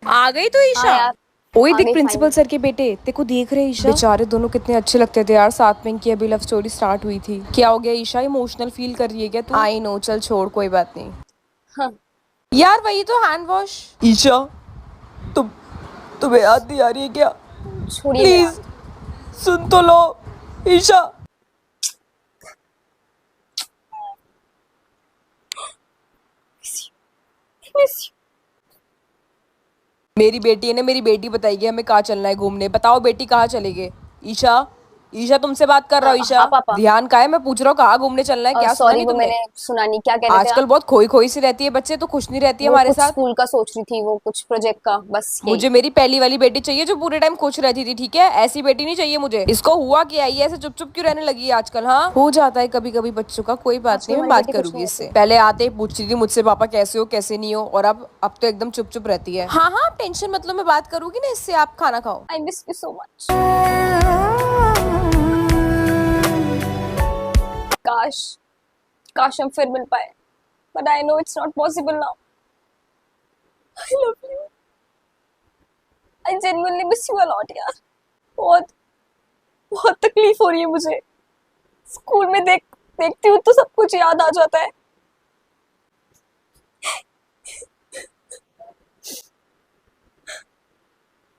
आ गई तो हाँ ईशा। यार, ओए आ देख गई प्रिंसिपल फाइनली। सर के बेटे तेरे को देख रहे ईशा। बेचारे दोनों कितने अच्छे लगते थे यार साथ में, इनकी अभी लव स्टोरी स्टार्ट हुई थी। क्या हो गया ईशा, इमोशनल फील कर रही है क्या तू? आई नो, चल छोड़ कोई बात नहीं। हाँ। यार वही तो हैंड वॉश। ईशा तुम तुम्हें याद नहीं आ रही है क्या? छोड़िए ना यार। प्लीज सुन तो लो ईशा। मिस मेरी बेटी है ना, मेरी बेटी बताएगी हमें कहाँ चलना है घूमने। बताओ बेटी कहाँ चलेगे? ईशा, ईशा तुमसे बात कर रहा हूँ ईशा। हाँ पापा। ध्यान कहाँ है? मैं पूछ रहा हूँ कहाँ घूमने चलना है, क्या सुना सॉरी, नहीं वो तुमने? मैंने सुना नहीं, क्या कह रहे थे आजकल आप? बहुत खोई खोई सी रहती है, बच्चे तो खुश नहीं रहती है वो हमारे कुछ साथ। स्कूल का सोच रही थी, वो कुछ प्रोजेक्ट का, बस यही। मुझे मेरी पहली वाली बेटी चाहिए जो पूरे टाइम खुश रहती थी, ठीक है? ऐसी बेटी नहीं चाहिए मुझे। इसको हुआ क्या है, ये ऐसे चुप चुप क्यों रहने लगी है आजकल? हाँ हो जाता है कभी कभी बच्चों का, कोई बात आजकल नहीं, मैं हमारी बात बेटी कुछ करूंगी नहीं इससे। रहती। पहले आते ही पूछती थी मुझसे पापा कैसे हो कैसे नहीं हो, और अब तो एकदम चुप चुप रहती है। हाँ हाँ, टेंशन मतलब मैं बात करूंगी ना इससे, आप खाना खाओ। I miss you so much. काश, काश हम फिर मिल पाए, but I know it's not possible now. I love you. I genuinely miss you a lot यार। बहुत बहुत तकलीफ हो रही है मुझे। स्कूल में देखती हूँ तो सब कुछ याद आ जाता है।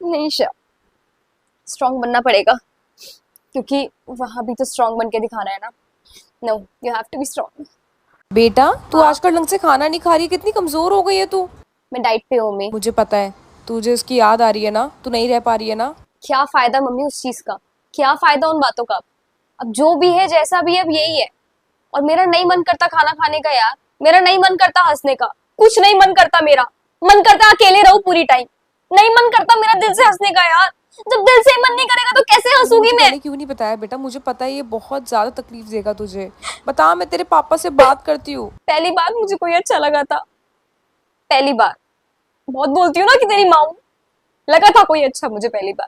नहीं शा, स्ट्रांग बनना पड़ेगा, क्योंकि वहां भी तो स्ट्रांग बन के दिखाना है ना। No, you have to be strong. बेटा तू हाँ, आजकल ढंग से खाना नहीं खा रही, कितनी कमजोर हो गई है तू। मैं डाइट पे हूँ मम्मी। मुझे पता है, तुझे उसकी याद आ रही है ना, तू नहीं रह पा रही है ना। क्या फायदा मम्मी उस चीज का? क्या फायदा उन बातों का? अब जो भी है जैसा भी है, अब यही है। और मेरा नहीं मन करता खाना खाने का यार। मेरा नहीं मन करता हंसने का। कुछ नहीं मन करता मेरा। मन करता अकेले रहूं पूरी टाइम। नहीं मन करता मेरा दिल से हंसने का यार। जब दिल से ही मन नहीं करेगा तो कैसे तूने हंसूंगी मुझे मैं? पहले क्यों नहीं बताया बेटा? मुझे पता है ये बहुत ज्यादा तकलीफ देगा तुझे। बता, मैं तेरे पापा से बात करती हूँ। पहली बार मुझे कोई अच्छा लगा था। पहली बार। बहुत बोलती हूँ ना कि तेरी माँ हूं। लगा था कोई अच्छा मुझे पहली बार।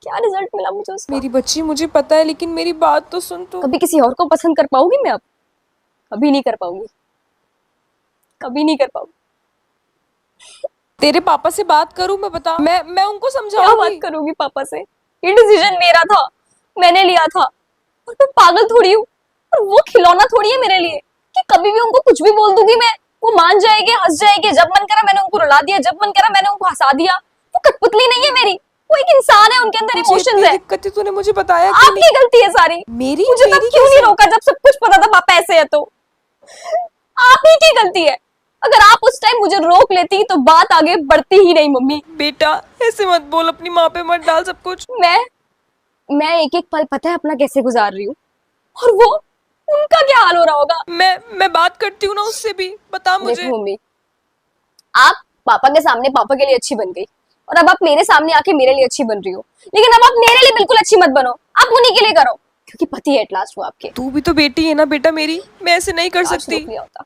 क्या रिजल्ट मिला मुझे उसका? मेरी बच्ची मुझे पता है, लेकिन मेरी बात तो सुन तू। कभी किसी और को पसंद कर पाऊंगी मैं अब? कभी नहीं कर पाऊंगी। कभी नहीं कर पाऊंगी। तेरे पापा से बात करूं मैं? बता, मैं उनको क्या बात समझाऊंगी। करूंगी पापा से? ये डिसीजन मेरा था। मैंने लिया था। और मैं पागल थोड़ी हूँ। और वो खिलौना थोड़ी है मेरे लिए कि कभी भी उनको कुछ भी बोल दूंगी मैं, वो मान जाएंगे, हंस जाएंगे। जब मन करा मैंने उनको रुला दिया, जब मन करा मैंने उनको हंसा दिया। वो कठपुतली नहीं है मेरी। वो एक इंसान है, उनके अंदर तुझे इमोशंस इतनी है। दिक्कत थी, तूने मुझे बताया क्यों नहीं? आपकी गलती है सारी। मेरी मुझे तब मेरी क्यों नहीं कैसे? रोका जब सब कुछ पता था पापा ऐसे है तो? आप ही की गलती है। अगर आप उस टाइम मुझे रोक लेती तो बात आगे बढ़ती ही नहीं मम्मी। बेटा ऐसे मत बोल, अपनी माँ पे मत डाल सब कुछ। मैं मैं एक एक पल पता है अपना कैसे गुजार रही हूँ। और वो, उनका क्या हाल हो रहा होगा? मैं बात करती हूँ ना उससे भी, बता मुझे। देखो मम्मी, आप पापा के सामने पापा के लिए अच्छी बन गई, और अब आप मेरे सामने आके मेरे लिए अच्छी बन रही हो। लेकिन अब आप मेरे लिए बिल्कुल अच्छी मत बनो। आप उन्हीं के लिए करो, क्योंकि पति है एट लास्ट वो आपके। तू भी तो बेटी है ना बेटा मेरी, मैं ऐसे नहीं कर काश सकती। रोक लिया होता।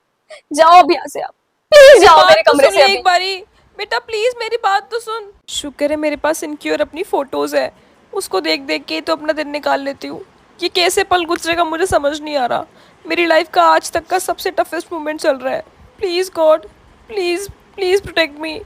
जाओ अब यहाँ से, आप प्लीज मेरी जाओ मेरे बात तो कमरे सुन से ले अभी। एक बारी। बेटा प्लीज मेरी बात तो सुन। शुक्र है मेरे पास इनकी और अपनी फोटोज है, उसको देख देख के ही तो अपना दिन निकाल लेती हूँ। ये कैसे पल गुजरेगा मुझे समझ नहीं आ रहा। मेरी लाइफ का आज तक का सबसे टफेस्ट मोमेंट चल रहा है। Please God, please please protect me.